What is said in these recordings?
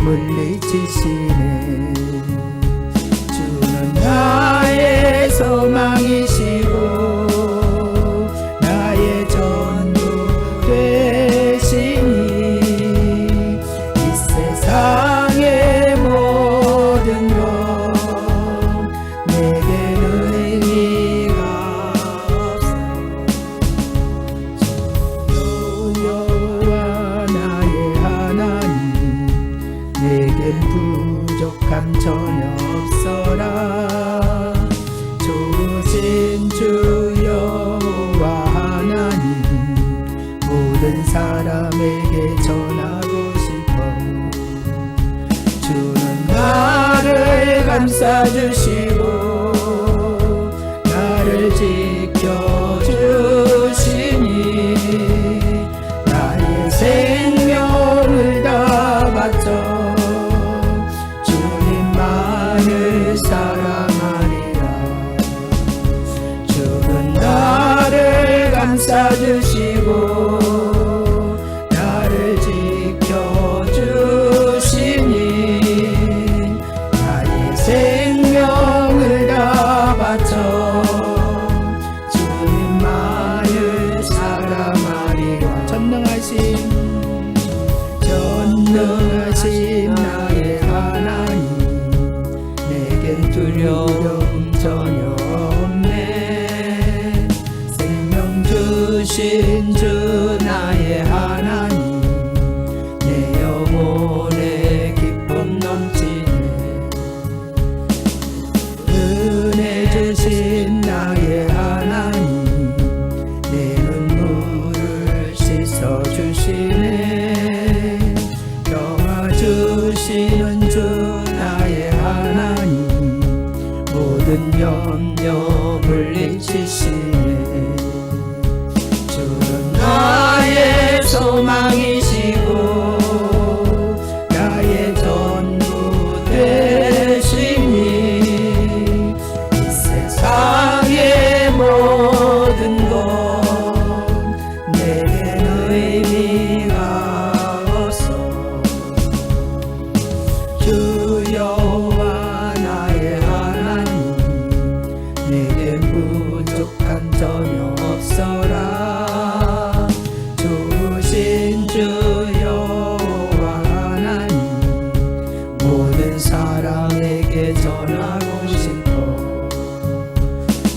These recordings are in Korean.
물리치시네. 주는 나의 소망이시고 나의 전부 되시니 이 세상의 모든 것 내게는 의미가 없어. 여호와 나의 하나님 내겐 부족함 전혀 없어라. 좋으신 주 여호와 하나님 모든 사람에게 전하고 싶어. 주는 나를 감싸주시고 나를 지켜주시니 나의 생명을 다 바쳐 주님만을 사랑하리라. 주는 나를 감싸주시고 나를 지켜주시니 나의 생명을 다 바쳐 주님만을 사랑하리라. 전능하신 나의 하나님 내겐 두려움 전혀 없네. 생명 주신 주 나의 하나님 내 영혼에 기쁨 넘치네. 은혜 주신 나의 하나님 내 눈물을 씻어주시네. 평화 주시는 주 나의 하나님 모든 염려 물리치시네. 주는 나의 소망이시고 나의 전부 되시니 이 세상의 모든 것 내게는 의미가 없어. 주 여호와 나의 하나님 내겐 부족함 전혀 없어라. 좋으신 주 여호와 하나님 모든 사람에게 전하고 싶어.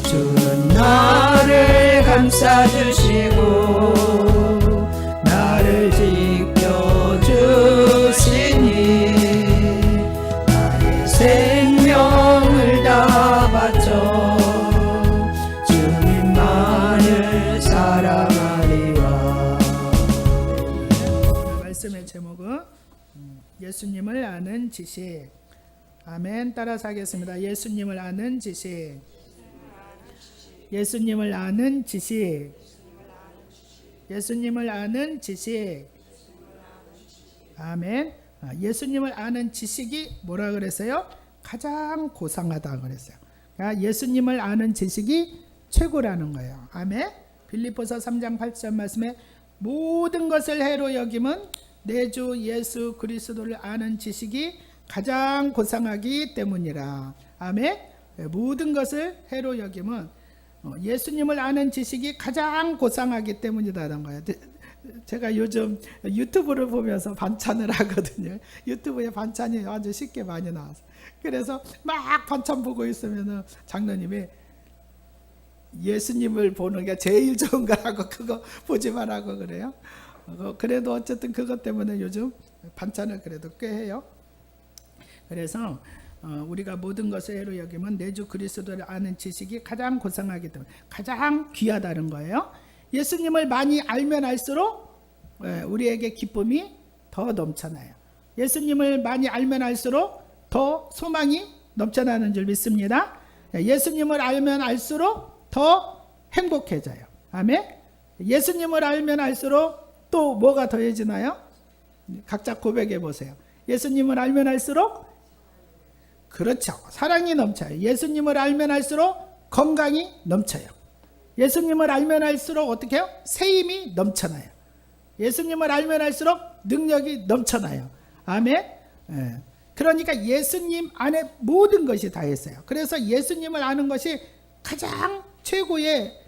주는 나를 감싸주시고 나를 지켜주시니 나의 생명을 다 바쳐 주님만을 사랑하리라. 말씀의 제목은 예수님을 아는 지식. 아멘. 따라서 하겠습니다. 예수님을 아는 지식. 예수님을 아는 지식. 예수님을 아는 지식. 아멘. 예수님을 아는 지식이 뭐라 그랬어요? 가장 고상하다 그랬어요. 그러니까 예수님을 아는 지식이 최고라는 거예요. 아멘. 빌립보서 3장 8절 말씀에 모든 것을 해로 여김은 내 주 예수 그리스도를 아는 지식이 가장 고상하기 때문이라. 아멘. 모든 것을 해로 여김은 예수님을 아는 지식이 가장 고상하기 때문이라는 거예요. 제가 요즘 유튜브를 보면서 반찬을 하거든요. 유튜브에 반찬이 아주 쉽게 많이 나와서 그래서 막 반찬 보고 있으면 장로님이 예수님을 보는 게 제일 좋은 거라고 그거 보지 말라고 그래요. 그래도 어쨌든 그것 때문에 요즘 반찬을 그래도 꽤 해요. 그래서 우리가 모든 것을 해로 여기면 내 주 그리스도를 아는 지식이 가장 고상하기 때문에 가장 귀하다는 거예요. 예수님을 많이 알면 알수록 우리에게 기쁨이 더 넘쳐나요. 예수님을 많이 알면 알수록 더 소망이 넘쳐나는 줄 믿습니다. 예수님을 알면 알수록 더 행복해져요. 아멘. 예수님을 알면 알수록 또 뭐가 더해지나요? 각자 고백해 보세요. 예수님을 알면 알수록 그렇죠. 사랑이 넘쳐요. 예수님을 알면 알수록 건강이 넘쳐요. 예수님을 알면 알수록 어떻게 해요? 새 힘이 넘쳐나요. 예수님을 알면 알수록 능력이 넘쳐나요. 아멘. 예. 그러니까 예수님 안에 모든 것이 다 있어요. 그래서 예수님을 아는 것이 가장 최고의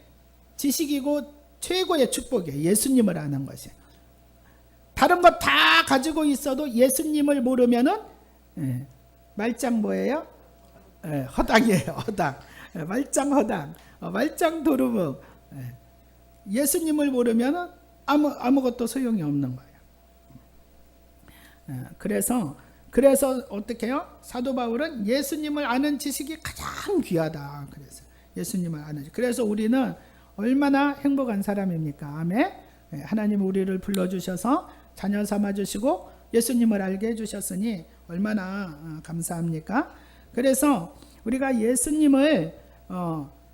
지식이고 최고의 축복이에요. 예수님을 아는 것이. 다른 것 다 가지고 있어도 예수님을 모르면은 말짱 뭐예요? 허당이에요. 허당. 말짱 허당. 말짱 도루묵. 예수님을 모르면은 아무것도 소용이 없는 거예요. 그래서 어떻게 해요? 사도 바울은 예수님을 아는 지식이 가장 귀하다. 그래서 예수님을 아는. 그래서 우리는 얼마나 행복한 사람입니까? 아멘. 하나님 우리를 불러주셔서 자녀 삼아주시고 예수님을 알게 해주셨으니 얼마나 감사합니까? 그래서 우리가 예수님을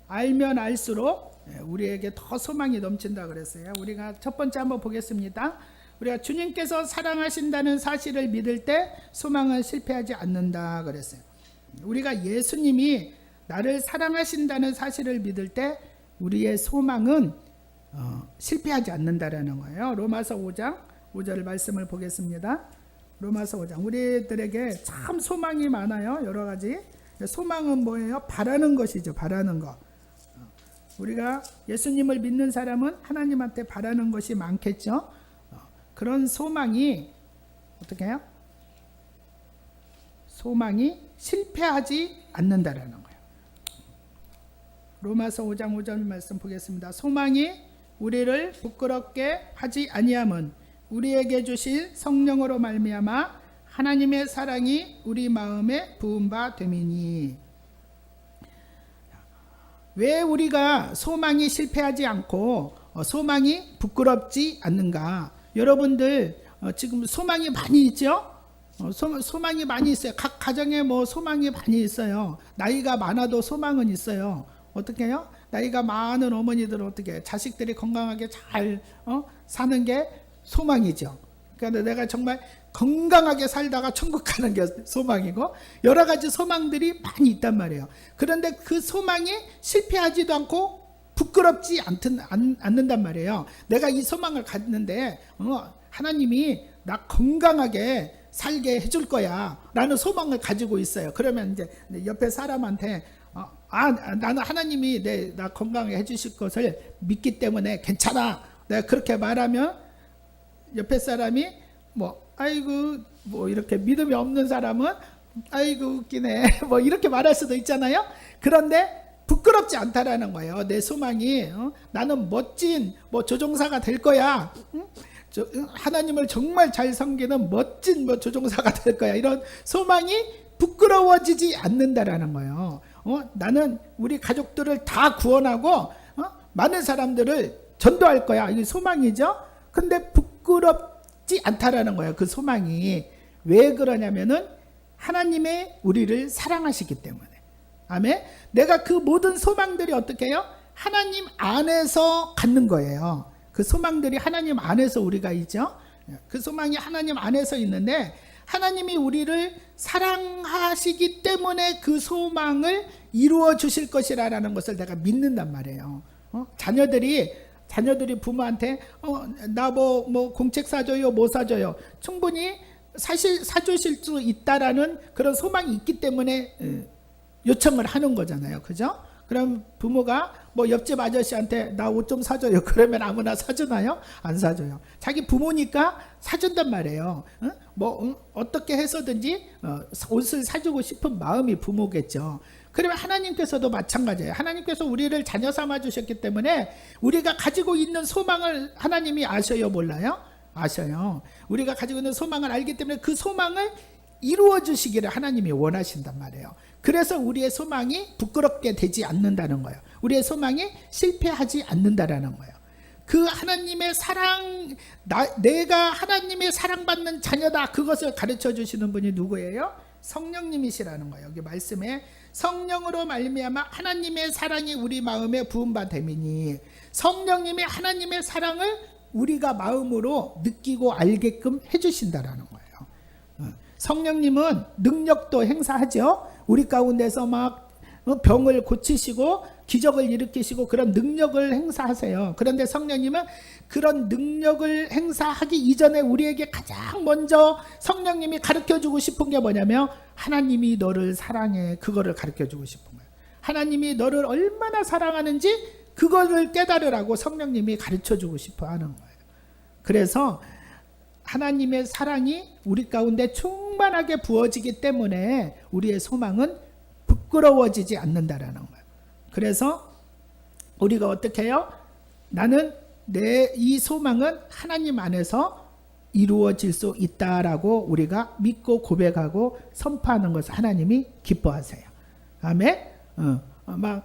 알면 알수록 우리에게 더 소망이 넘친다 그랬어요. 우리가 첫 번째 한번 보겠습니다. 우리가 주님께서 사랑하신다는 사실을 믿을 때 소망은 실패하지 않는다 그랬어요. 우리가 예수님이 나를 사랑하신다는 사실을 믿을 때 우리의 소망은 실패하지 않는다라는 거예요. 로마서 5장 5절 말씀을 보겠습니다. 로마서 5장. 우리들에게 참 소망이 많아요. 여러 가지. 소망은 뭐예요? 바라는 것이죠. 바라는 것. 우리가 예수님을 믿는 사람은 하나님한테 바라는 것이 많겠죠. 그런 소망이 어떻게 해요? 소망이 실패하지 않는다라는 거예요. 로마서 5장 5절 말씀 보겠습니다. 소망이 우리를 부끄럽게 하지 아니함은 우리에게 주실 성령으로 말미암아 하나님의 사랑이 우리 마음에 부은 바 됨이니. 왜 우리가 소망이 실패하지 않고 소망이 부끄럽지 않는가? 여러분들 지금 소망이 많이 있죠? 소망이 많이 있어요. 각 가정에 뭐 소망이 많이 있어요. 나이가 많아도 소망은 있어요. 어떻게 해요? 나이가 많은 어머니들은 어떻게 해요? 자식들이 건강하게 잘 사는 게 소망이죠. 그러니까 내가 정말 건강하게 살다가 천국 가는 게 소망이고 여러 가지 소망들이 많이 있단 말이에요. 그런데 그 소망이 실패하지도 않고 부끄럽지 않는단 말이에요. 내가 이 소망을 갖는데 하나님이 나 건강하게 살게 해줄 거야 라는 소망을 가지고 있어요. 그러면 이제 옆에 사람한테 나는 하나님이 나 건강하게 해주실 것을 믿기 때문에 괜찮아 내가 그렇게 말하면 옆에 사람이 아이고 이렇게 믿음이 없는 사람은 아이고 웃기네 이렇게 말할 수도 있잖아요. 그런데 부끄럽지 않다라는 거예요. 내 소망이 나는 멋진 조종사가 될 거야. 하나님을 정말 잘 섬기는 멋진 조종사가 될 거야. 이런 소망이 부끄러워지지 않는다라는 거예요. 나는 우리 가족들을 다 구원하고 많은 사람들을 전도할 거야. 이게 소망이죠. 근데 부끄럽지 않다라는 거예요. 그 소망이. 왜 그러냐면은 하나님의 우리를 사랑하시기 때문에. 아멘. 내가 그 모든 소망들이 어떻게 해요? 하나님 안에서 갖는 거예요. 그 소망들이 하나님 안에서 우리가 있죠. 그 소망이 하나님 안에서 있는데 하나님이 우리를 사랑하시기 때문에 그 소망을 이루어 주실 것이라는 것을 내가 믿는단 말이에요. 자녀들이 부모한테 나 공책 사줘요, 뭐 사줘요. 충분히 사실 사주실 수 있다라는 그런 소망이 있기 때문에 요청을 하는 거잖아요. 그죠? 그럼 부모가 옆집 아저씨한테 나 옷 좀 사줘요. 그러면 아무나 사주나요? 안 사줘요. 자기 부모니까 사준단 말이에요. 어떻게 해서든지 옷을 사주고 싶은 마음이 부모겠죠. 그러면 하나님께서도 마찬가지예요. 하나님께서 우리를 자녀 삼아 주셨기 때문에 우리가 가지고 있는 소망을 하나님이 아셔요? 몰라요? 아셔요. 우리가 가지고 있는 소망을 알기 때문에 그 소망을 이루어 주시기를 하나님이 원하신단 말이에요. 그래서 우리의 소망이 부끄럽게 되지 않는다는 거예요. 우리의 소망이 실패하지 않는다라는 거예요. 그 하나님의 사랑, 내가 하나님의 사랑받는 자녀다. 그것을 가르쳐 주시는 분이 누구예요? 성령님이시라는 거예요. 여기 말씀에 성령으로 말미암아 하나님의 사랑이 우리 마음에 부은 바 됨이니, 성령님이 하나님의 사랑을 우리가 마음으로 느끼고 알게끔 해주신다라는 거예요. 성령님은 능력도 행사하죠. 우리 가운데서 막 병을 고치시고 기적을 일으키시고 그런 능력을 행사하세요. 그런데 성령님은 그런 능력을 행사하기 이전에 우리에게 가장 먼저 성령님이 가르쳐주고 싶은 게 뭐냐면 하나님이 너를 사랑해. 그거를 가르쳐주고 싶은 거예요. 하나님이 너를 얼마나 사랑하는지 그거를 깨달으라고 성령님이 가르쳐주고 싶어 하는 거예요. 그래서 하나님의 사랑이 우리 가운데 충만하게 부어지기 때문에 우리의 소망은 부끄러워지지 않는다라는 거예요. 그래서 우리가 어떻게 해요? 나는 내 이 소망은 하나님 안에서 이루어질 수 있다라고 우리가 믿고 고백하고 선포하는 것을 하나님이 기뻐하세요. 아멘. 막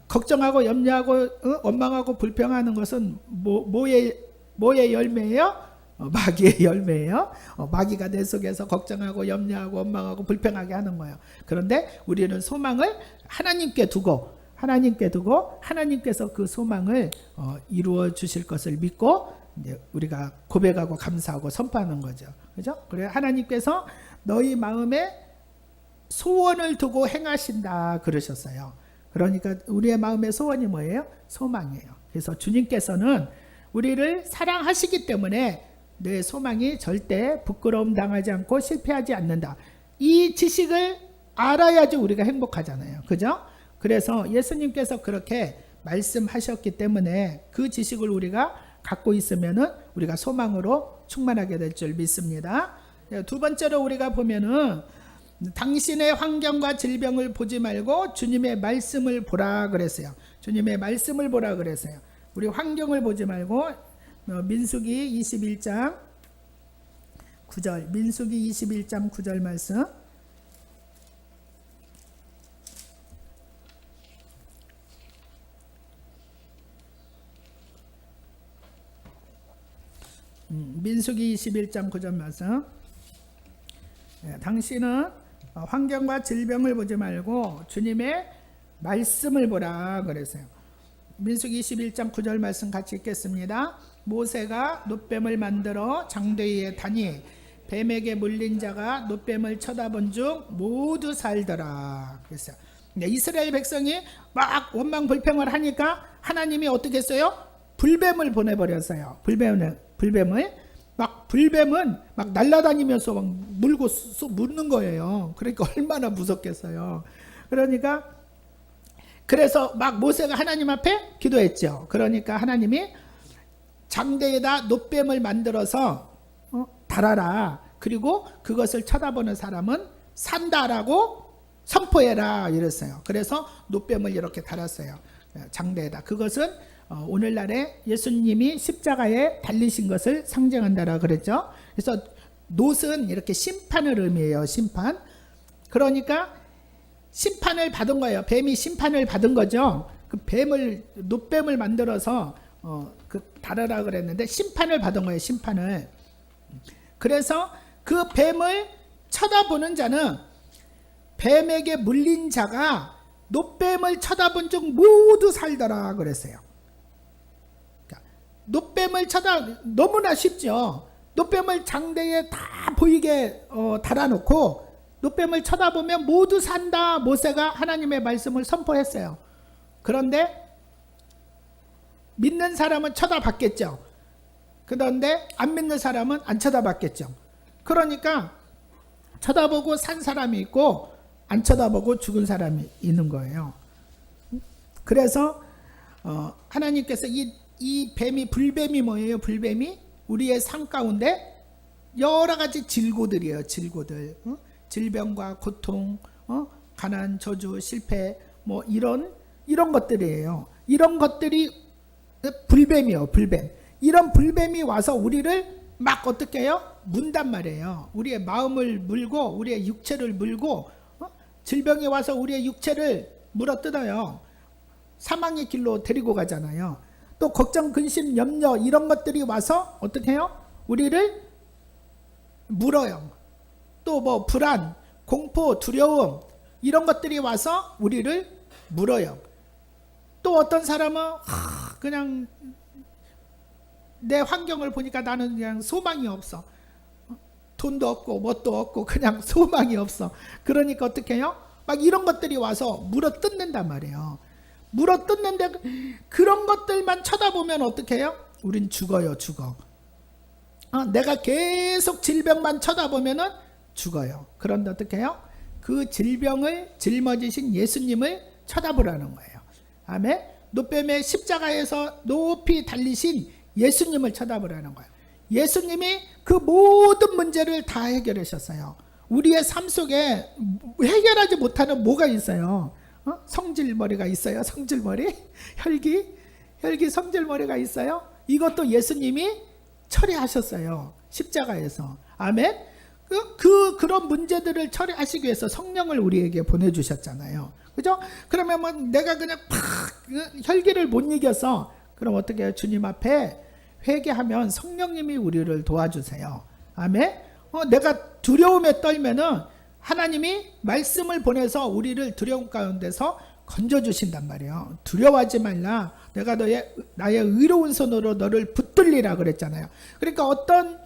걱정하고 염려하고 원망하고 불평하는 것은 뭐의 열매예요? 마귀의 열매예요. 마귀가 내 속에서 걱정하고 염려하고 원망하고 불평하게 하는 거예요. 그런데 우리는 소망을 하나님께 두고 하나님께서 그 소망을 이루어 주실 것을 믿고 이제 우리가 고백하고 감사하고 선포하는 거죠. 그죠? 그래 하나님께서 너희 마음에 소원을 두고 행하신다 그러셨어요. 그러니까 우리의 마음의 소원이 뭐예요? 소망이에요. 그래서 주님께서는 우리를 사랑하시기 때문에 내 소망이 절대 부끄러움 당하지 않고 실패하지 않는다. 이 지식을 알아야지 우리가 행복하잖아요. 그죠? 그래서 예수님께서 그렇게 말씀하셨기 때문에 그 지식을 우리가 갖고 있으면은 우리가 소망으로 충만하게 될 줄 믿습니다. 두 번째로 우리가 보면은 당신의 환경과 질병을 보지 말고 주님의 말씀을 보라 그랬어요. 주님의 말씀을 보라 그랬어요. 우리 환경을 보지 말고 민수기 21장 9절 민수기 21장 9절 말씀 민수기 21장 9절 말씀 당신은 환경과 질병을 보지 말고 주님의 말씀을 보라 그랬어요. 민수기 21장 9절 말씀 같이 읽겠습니다. 모세가 놋뱀을 만들어 장대 위에 다니 뱀에게 물린 자가 놋뱀을 쳐다본 중 모두 살더라 그랬어요. 이스라엘 백성이 막 원망 불평을 하니까 하나님이 어떻게 했어요? 불뱀을 보내버렸어요. 불뱀은 막 날아다니면서 막 물고 묻는 거예요. 그러니까 얼마나 무섭겠어요. 그래서 막 모세가 하나님 앞에 기도했죠. 그러니까 하나님이 장대에다 놋뱀을 만들어서 달아라. 그리고 그것을 쳐다보는 사람은 산다라고 선포해라 이랬어요. 그래서 놋뱀을 이렇게 달았어요. 장대에다. 그것은 오늘날에 예수님이 십자가에 달리신 것을 상징한다라 그랬죠. 그래서 놋은 이렇게 심판을 의미해요. 심판. 그러니까 심판을 받은 거예요. 뱀이 심판을 받은 거죠. 그 놋뱀을 만들어서 달아라 그랬는데 심판을 받은 거예요. 심판을. 그래서 그 뱀을 쳐다보는 자는 뱀에게 물린 자가 놋뱀을 쳐다본 중 모두 살더라 그랬어요. 놋뱀을 너무나 쉽죠. 놋뱀을 장대에 다 보이게 달아놓고 놋뱀을 쳐다보면 모두 산다. 모세가 하나님의 말씀을 선포했어요. 그런데 믿는 사람은 쳐다봤겠죠. 그런데 안 믿는 사람은 안 쳐다봤겠죠. 그러니까 쳐다보고 산 사람이 있고 안 쳐다보고 죽은 사람이 있는 거예요. 그래서 하나님께서 이 불뱀이 뭐예요? 불뱀이 우리의 삶 가운데 여러 가지 질고들이에요. 질고들. 질병과 고통, 가난, 저주, 실패, 뭐 이런 것들이에요. 이런 것들이 불뱀이에요. 불뱀. 이런 불뱀이 와서 우리를 막 어떻게 해요? 문단 말이에요. 우리의 마음을 물고 우리의 육체를 물고 질병이 와서 우리의 육체를 물어뜯어요. 사망의 길로 데리고 가잖아요. 또 걱정, 근심, 염려 이런 것들이 와서 어떻게 해요? 우리를 물어요. 또 뭐 불안, 공포, 두려움 이런 것들이 와서 우리를 물어요. 또 어떤 사람은 그냥 내 환경을 보니까 나는 그냥 소망이 없어. 돈도 없고 뭣도 없고 그냥 소망이 없어. 그러니까 어떻게 해요? 막 이런 것들이 와서 물어뜯는단 말이에요. 물어 뜯는데 그런 것들만 쳐다보면 어떻게 해요? 우린 죽어요, 죽어. 내가 계속 질병만 쳐다보면은 죽어요. 그런데 어떻게 해요? 그 질병을 짊어지신 예수님을 쳐다보라는 거예요. 아멘. 노뱀의 십자가에서 높이 달리신 예수님을 쳐다보라는 거예요. 예수님이 그 모든 문제를 다 해결하셨어요. 우리의 삶 속에 해결하지 못하는 뭐가 있어요? 성질머리가 있어요. 성질머리? 혈기 성질머리가 있어요. 이것도 예수님이 처리하셨어요. 십자가에서. 아멘. 그런 문제들을 처리하시기 위해서 성령을 우리에게 보내주셨잖아요. 그죠? 그러면 뭐 내가 그냥 혈기를 못 이겨서 그럼 어떻게 해요? 주님 앞에 회개하면 성령님이 우리를 도와주세요. 아멘. 내가 두려움에 떨면은 하나님이 말씀을 보내서 우리를 두려움 가운데서 건져주신단 말이에요. 두려워하지 말라. 내가 나의 의로운 손으로 너를 붙들리라 그랬잖아요. 그러니까 어떤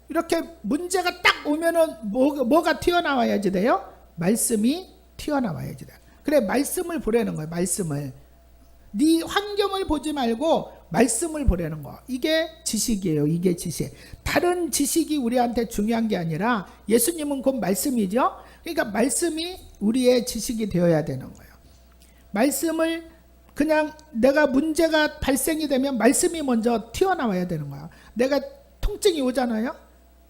이렇게 문제가 딱 오면은 뭐가 튀어나와야지 돼요? 말씀이 튀어나와야지 돼요. 그래, 말씀을 보라는 거예요. 말씀을. 네 환경을 보지 말고 말씀을 보라는 거. 이게 지식이에요. 이게 지식. 다른 지식이 우리한테 중요한 게 아니라 예수님은 곧 말씀이죠. 그러니까 말씀이 우리의 지식이 되어야 되는 거예요. 말씀을 그냥 내가 문제가 발생이 되면 말씀이 먼저 튀어나와야 되는 거야. 내가 통증이 오잖아요.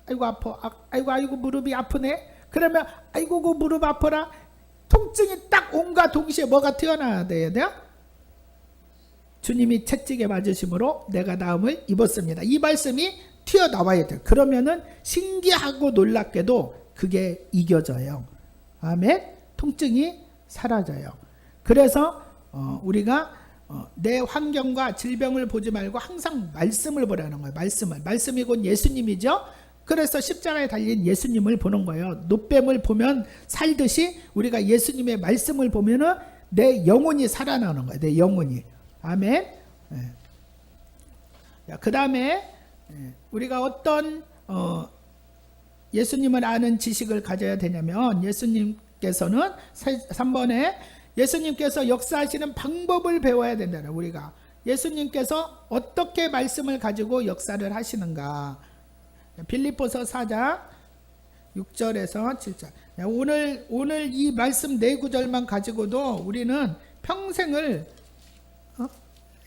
아이고 아파. 아이고 무릎이 아프네. 그러면 아이고 그 무릎 아파라. 통증이 딱 온과 동시에 뭐가 튀어나와야 돼요? 주님이 채찍에 맞으심으로 내가 나음을 입었습니다. 이 말씀이 튀어나와야 돼요. 그러면은 신기하고 놀랍게도 그게 이겨져요. 아멘. 통증이 사라져요. 그래서 우리가 내 환경과 질병을 보지 말고 항상 말씀을 보라는 거예요. 말씀이 곧 예수님이죠. 그래서 십자가에 달린 예수님을 보는 거예요. 노뱀을 보면 살듯이 우리가 예수님의 말씀을 보면은 내 영혼이 살아나는 거예요. 내 영혼이. 아멘. 그 다음에 우리가 어떤 예수님을 아는 지식을 가져야 되냐면 예수님께서는 3번에 예수님께서 역사하시는 방법을 배워야 된다는 우리가 예수님께서 어떻게 말씀을 가지고 역사를 하시는가. 빌립보서 4장 6절에서 7절. 오늘 이 말씀 4구절만 가지고도 우리는 평생을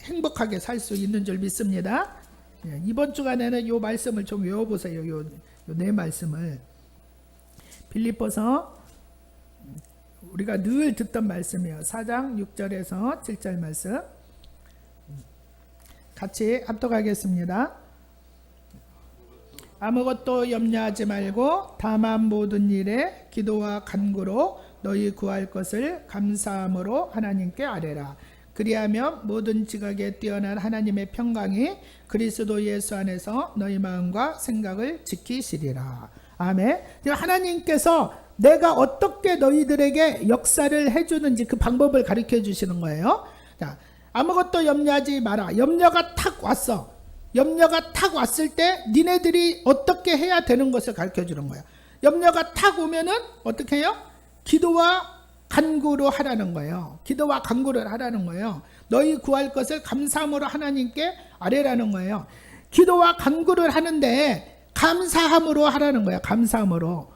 행복하게 살 수 있는 줄 믿습니다. 이번 주간에는 이 말씀을 좀 외워보세요. 요 네 말씀을. 빌립보서 우리가 늘 듣던 말씀이에요. 4장 6절에서 7절 말씀. 같이 합독하겠습니다. 아무것도 염려하지 말고 다만 모든 일에 기도와 간구로 너희 구할 것을 감사함으로 하나님께 아뢰라. 그리하면 모든 지각에 뛰어난 하나님의 평강이 그리스도 예수 안에서 너희 마음과 생각을 지키시리라. 아멘. 하나님께서 내가 어떻게 너희들에게 역사를 해주는지 그 방법을 가르쳐 주시는 거예요. 자, 아무것도 염려하지 마라. 염려가 탁 왔어. 염려가 탁 왔을 때 니네들이 어떻게 해야 되는 것을 가르쳐 주는 거야. 염려가 탁 오면은 어떻게 해요? 기도와 간구로 하라는 거예요. 기도와 간구를 하라는 거예요. 너희 구할 것을 감사함으로 하나님께 아뢰라는 거예요. 기도와 간구를 하는데 감사함으로 하라는 거예요. 감사함으로.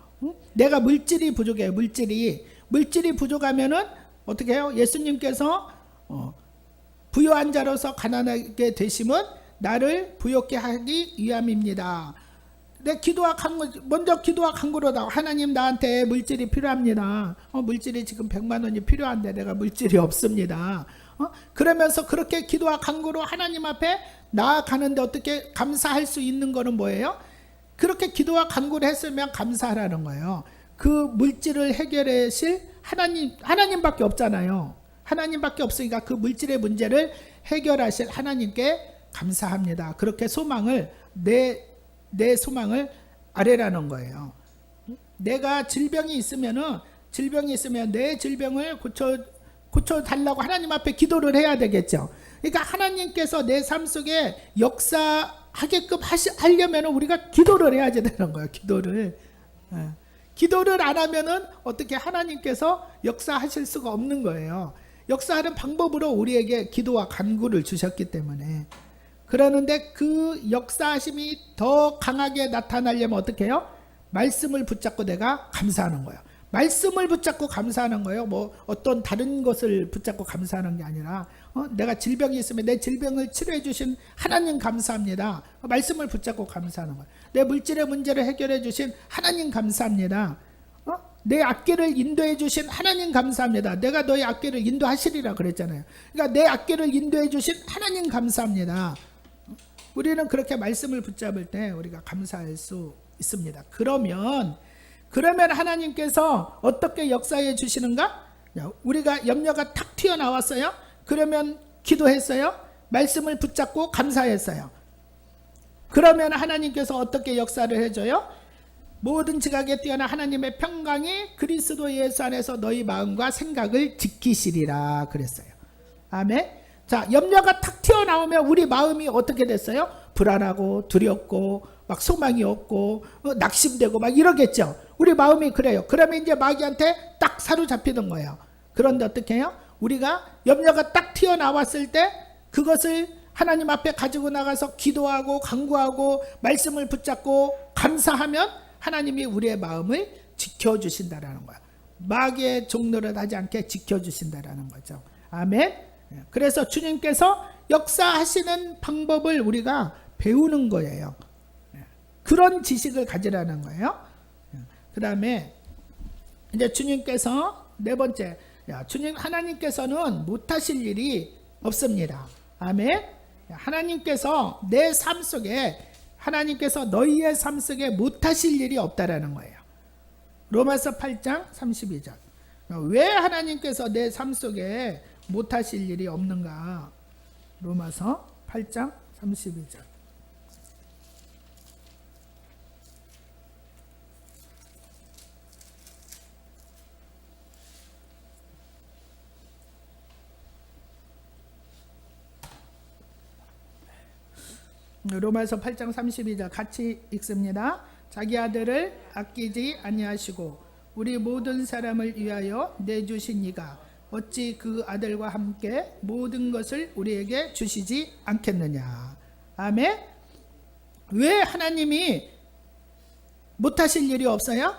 내가 물질이 부족해요. 물질이 부족하면은 어떻게 해요? 예수님께서 부유한 자로서 가난하게 되심은 나를 부욕케 하기 위함입니다. 내 기도와 간구, 먼저 기도와 간구로다. 하나님 나한테 물질이 필요합니다. 물질이 지금 100만 원이 필요한데 내가 물질이 없습니다. 그러면서 그렇게 기도와 간구로 하나님 앞에 나아가는데 어떻게 감사할 수 있는 거는 뭐예요? 그렇게 기도와 간구를 했으면 감사하라는 거예요. 그 물질을 해결하실 하나님밖에 없잖아요. 하나님밖에 없으니까 그 물질의 문제를 해결하실 하나님께 감사합니다. 그렇게 소망을 내 소망을 아뢰라는 거예요. 내가 질병이 있으면 내 질병을 고쳐 달라고 하나님 앞에 기도를 해야 되겠죠. 그러니까 하나님께서 내 삶 속에 역사하게끔 하려면 우리가 기도를 해야지 되는 거예요. 기도를 안 하면은 어떻게 하나님께서 역사하실 수가 없는 거예요. 역사하는 방법으로 우리에게 기도와 간구를 주셨기 때문에. 그러는데 그 역사하심이 더 강하게 나타나려면 어떻게 해요? 말씀을 붙잡고 내가 감사하는 거예요. 말씀을 붙잡고 감사하는 거예요. 뭐 어떤 다른 것을 붙잡고 감사하는 게 아니라 내가 질병이 있으면 내 질병을 치료해 주신 하나님 감사합니다. 말씀을 붙잡고 감사하는 거예요. 내 물질의 문제를 해결해 주신 하나님 감사합니다. 내 앞길을 인도해 주신 하나님 감사합니다. 내가 너의 앞길을 인도하시리라 그랬잖아요. 그러니까 내 앞길을 인도해 주신 하나님 감사합니다. 우리는 그렇게 말씀을 붙잡을 때 우리가 감사할 수 있습니다. 그러면 하나님께서 어떻게 역사해 주시는가? 우리가 염려가 탁 튀어나왔어요. 그러면 기도했어요. 말씀을 붙잡고 감사했어요. 그러면 하나님께서 어떻게 역사를 해줘요? 모든 지각에 뛰어난 하나님의 평강이 그리스도 예수 안에서 너희 마음과 생각을 지키시리라 그랬어요. 아멘. 자, 염려가 탁 튀어나오면 우리 마음이 어떻게 됐어요? 불안하고 두렵고 막 소망이 없고 낙심되고 막 이러겠죠. 우리 마음이 그래요. 그러면 이제 마귀한테 딱 사로잡히는 거예요. 그런데 어떻게 해요? 우리가 염려가 딱 튀어나왔을 때 그것을 하나님 앞에 가지고 나가서 기도하고 간구하고 말씀을 붙잡고 감사하면 하나님이 우리의 마음을 지켜주신다라는 거예요. 마귀의 종노릇 하지 않게 지켜주신다라는 거죠. 아멘. 그래서 주님께서 역사하시는 방법을 우리가 배우는 거예요. 그런 지식을 가지라는 거예요. 그 다음에 이제 주님께서 네 번째, 주님 하나님께서는 못하실 일이 없습니다. 아멘. 하나님께서 내 삶 속에 하나님께서 너희의 삶 속에 못하실 일이 없다라는 거예요. 로마서 8장 32절. 왜 하나님께서 내 삶 속에 못하실 일이 없는가? 로마서 8장 32절. 로마서 8장 32절 같이 읽습니다. 자기 아들을 아끼지 아니하시고 우리 모든 사람을 위하여 내주신 이가 어찌 그 아들과 함께 모든 것을 우리에게 주시지 않겠느냐. 아멘. 왜 하나님이 못하실 일이 없어요?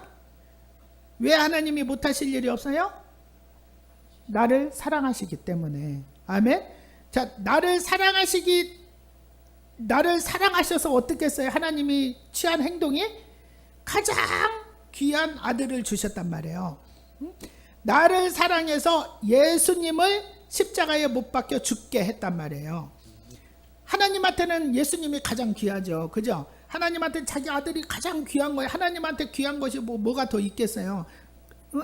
왜 하나님이 못하실 일이 없어요? 나를 사랑하시기 때문에. 아멘. 자, 나를 사랑하셔서 어떻게 했어요? 하나님이 취한 행동이 가장 귀한 아들을 주셨단 말이에요. 나를 사랑해서 예수님을 십자가에 못 박혀 죽게 했단 말이에요. 하나님한테는 예수님이 가장 귀하죠. 그죠? 하나님한테는 자기 아들이 가장 귀한 거예요. 하나님한테 귀한 것이 뭐가 더 있겠어요?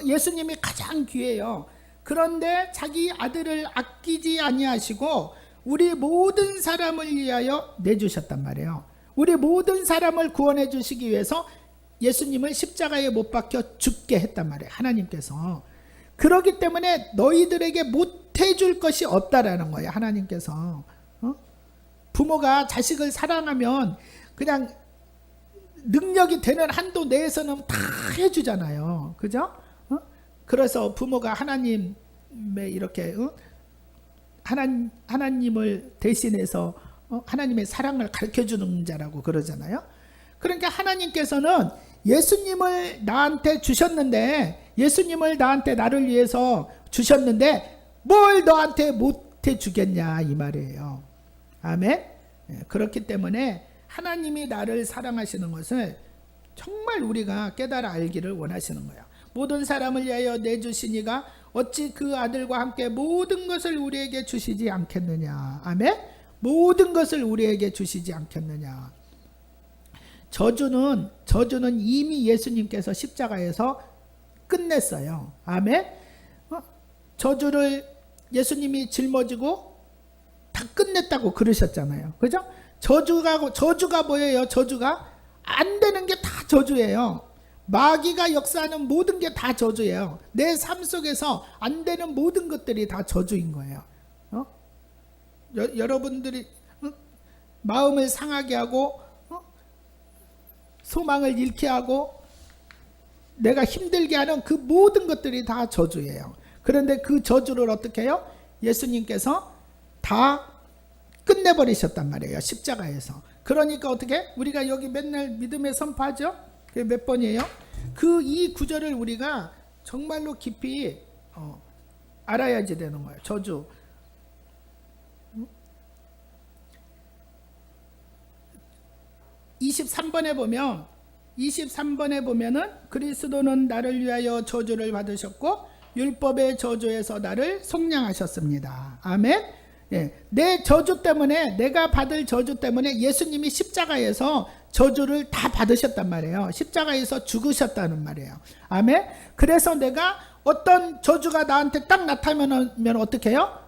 예수님이 가장 귀해요. 그런데 자기 아들을 아끼지 아니하시고 우리 모든 사람을 위하여 내주셨단 말이에요. 우리 모든 사람을 구원해 주시기 위해서 예수님을 십자가에 못 박혀 죽게 했단 말이에요. 하나님께서. 그렇기 때문에 너희들에게 못해줄 것이 없다라는 거예요. 하나님께서. 부모가 자식을 사랑하면 그냥 능력이 되는 한도 내에서는 다 해주잖아요. 그죠? 그래서 부모가 하나님의 이렇게 하나님을 대신해서 하나님의 사랑을 가르쳐주는 자라고 그러잖아요. 그러니까 하나님께서는 예수님을 나한테 주셨는데, 예수님을 나를 위해서 주셨는데 뭘 너한테 못해 주겠냐 이 말이에요. 아멘. 그렇기 때문에 하나님이 나를 사랑하시는 것을 정말 우리가 깨달아 알기를 원하시는 거예요. 모든 사람을 위하여 내주시니가 어찌 그 아들과 함께 모든 것을 우리에게 주시지 않겠느냐. 아멘. 모든 것을 우리에게 주시지 않겠느냐. 저주는 이미 예수님께서 십자가에서 끝냈어요. 아멘. 저주를 예수님이 짊어지고 다 끝냈다고 그러셨잖아요. 그죠? 저주가 뭐예요? 저주가 안 되는 게 다 저주예요. 마귀가 역사하는 모든 게 다 저주예요. 내 삶 속에서 안 되는 모든 것들이 다 저주인 거예요. 여러분들이 마음을 상하게 하고 소망을 잃게 하고 내가 힘들게 하는 그 모든 것들이 다 저주예요. 그런데 그 저주를 어떻게 해요? 예수님께서 다 끝내버리셨단 말이에요. 십자가에서. 그러니까 어떻게? 우리가 여기 맨날 믿음의 선포하죠? 그게 몇 번이에요? 이 구절을 우리가 정말로 깊이 알아야지 되는 거예요. 저주. 23번에 보면은 그리스도는 나를 위하여 저주를 받으셨고 율법의 저주에서 나를 속량하셨습니다. 아멘. 예, 내 저주 때문에, 내가 받을 저주 때문에 예수님이 십자가에서 저주를 다 받으셨단 말이에요. 십자가에서 죽으셨다는 말이에요. 아멘. 그래서 내가 어떤 저주가 나한테 딱 나타나면 어떻게 해요?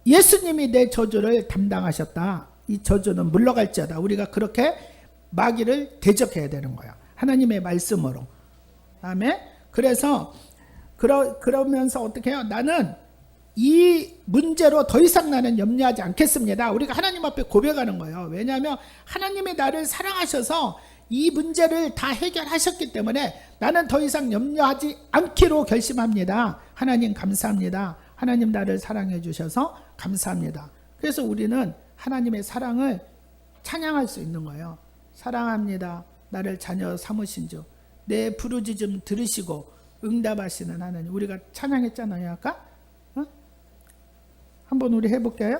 예수님이 내 저주를 담당하셨다. 이 저주는 물러갈지어다. 우리가 그렇게 마귀를 대적해야 되는 거야. 하나님의 말씀으로. 아멘. 그래서 그러면서 어떻게 해요? 나는 이 문제로 더 이상 나는 염려하지 않겠습니다. 우리가 하나님 앞에 고백하는 거예요. 왜냐하면 하나님이 나를 사랑하셔서 이 문제를 다 해결하셨기 때문에 나는 더 이상 염려하지 않기로 결심합니다. 하나님 감사합니다. 하나님 나를 사랑해 주셔서 감사합니다. 그래서 우리는 하나님의 사랑을 찬양할 수 있는 거예요. 사랑합니다. 나를 자녀 삼으신 주, 내 부르짖음 들으시고 응답하시는 하나님. 우리가 찬양했잖아요 아까. 한번 우리 해볼게요.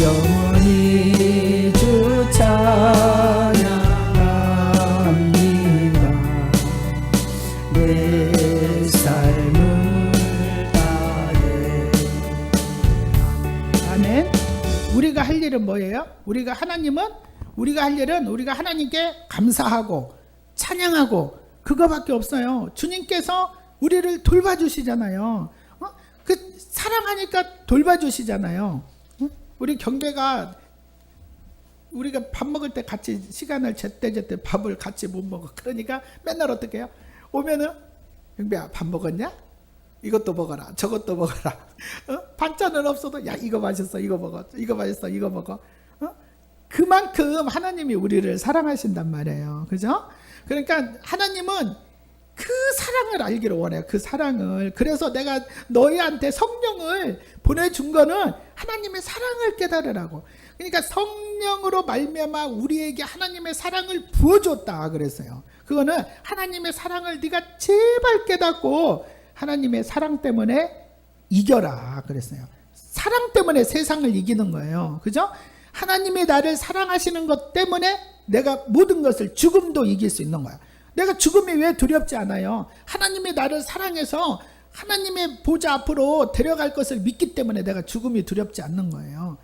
영원히 주 찬양합니다. 내 삶을 다해. 아멘. 우리가 할 일은 뭐예요? 우리가 할 일은 우리가 하나님께 감사하고 찬양하고 그거밖에 없어요. 주님께서 우리를 돌봐주시잖아요. 그 사랑하니까 돌봐주시잖아요. 우리 경배가 우리가 밥 먹을 때 같이 시간을 제때제때 밥을 같이 못 먹어. 그러니까 맨날 어떻게 해요? 오면은 경배야 밥 먹었냐? 이것도 먹어라. 저것도 먹어라. 반찬은 없어도 야 이거 맛있어. 이거 먹어. 이거 맛있어. 이거 먹어. 그만큼 하나님이 우리를 사랑하신단 말이에요. 그죠? 그러니까 하나님은 그 사랑을 알기를 원해요. 그 사랑을. 그래서 내가 너희한테 성령을 보내준 거는 하나님의 사랑을 깨달으라고. 그러니까 성령으로 말미암아 우리에게 하나님의 사랑을 부어줬다 그랬어요. 그거는 하나님의 사랑을 네가 제발 깨닫고 하나님의 사랑 때문에 이겨라 그랬어요. 사랑 때문에 세상을 이기는 거예요. 그죠? 하나님이 나를 사랑하시는 것 때문에 내가 모든 것을, 죽음도 이길 수 있는 거야. 내가 죽음이 왜 두렵지 않아요? 하나님이 나를 사랑해서 하나님의 보좌 앞으로 데려갈 것을 믿기 때문에 내가 죽음이 두렵지 않는 거예요.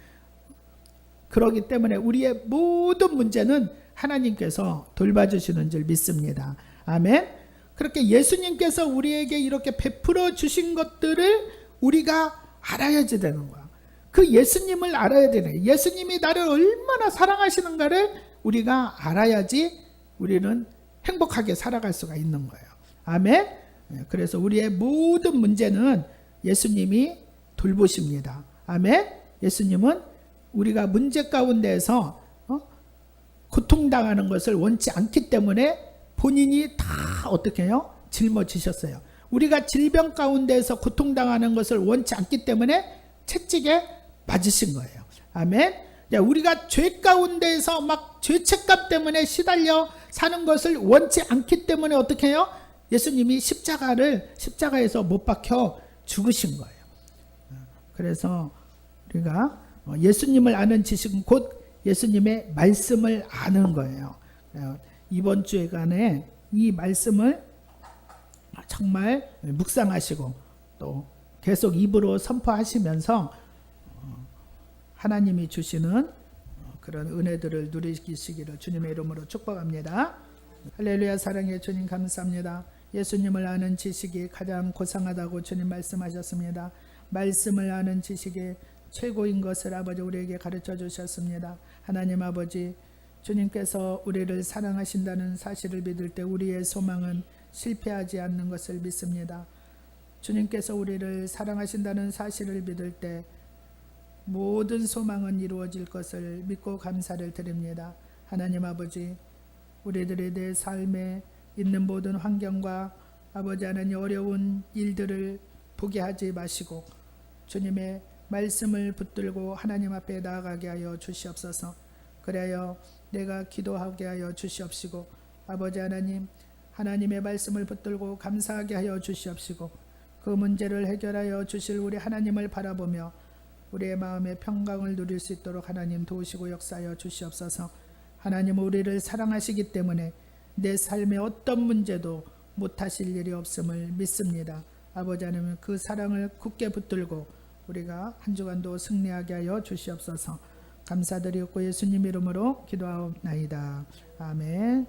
그렇기 때문에 우리의 모든 문제는 하나님께서 돌봐주시는 줄 믿습니다. 아멘. 그렇게 예수님께서 우리에게 이렇게 베풀어 주신 것들을 우리가 알아야지 되는 거야. 그 예수님을 알아야 되네. 예수님이 나를 얼마나 사랑하시는가를 우리가 알아야지 우리는 행복하게 살아갈 수가 있는 거예요. 아멘. 그래서 우리의 모든 문제는 예수님이 돌보십니다. 아멘. 예수님은 우리가 문제 가운데에서 고통당하는 것을 원치 않기 때문에 본인이 다 어떻게 해요? 짊어지셨어요. 우리가 질병 가운데에서 고통당하는 것을 원치 않기 때문에 채찍에 맞으신 거예요. 아멘. 우리가 죄 가운데에서 막 죄책감 때문에 시달려 사는 것을 원치 않기 때문에 어떻게 해요? 예수님이 십자가에서 못 박혀 죽으신 거예요. 그래서 우리가 예수님을 아는 지식은 곧 예수님의 말씀을 아는 거예요. 이번 주간에 이 말씀을 정말 묵상하시고 또 계속 입으로 선포하시면서 하나님이 주시는 그런 은혜들을 누리시기를 주님의 이름으로 축복합니다. 할렐루야. 사랑해 주님 감사합니다. 예수님을 아는 지식이 가장 고상하다고 주님 말씀하셨습니다. 말씀을 아는 지식이 최고인 것을 아버지 우리에게 가르쳐 주셨습니다. 하나님 아버지, 주님께서 우리를 사랑하신다는 사실을 믿을 때 우리의 소망은 실패하지 않는 것을 믿습니다. 주님께서 우리를 사랑하신다는 사실을 믿을 때 모든 소망은 이루어질 것을 믿고 감사를 드립니다. 하나님 아버지, 우리들의 내 삶에 있는 모든 환경과 아버지 하나님 어려운 일들을 보게 하지 마시고 주님의 말씀을 붙들고 하나님 앞에 나아가게 하여 주시옵소서. 그래야 내가 기도하게 하여 주시옵시고 아버지 하나님, 하나님의 말씀을 붙들고 감사하게 하여 주시옵시고 그 문제를 해결하여 주실 우리 하나님을 바라보며 우리의 마음의 평강을 누릴 수 있도록 하나님 도우시고 역사하여 주시옵소서. 하나님은 우리를 사랑하시기 때문에 내 삶의 어떤 문제도 못하실 일이 없음을 믿습니다. 아버지 하나님, 그 사랑을 굳게 붙들고 우리가 한 주간도 승리하게 하여 주시옵소서. 감사드리옵고 예수님 이름으로 기도하옵나이다. 아멘.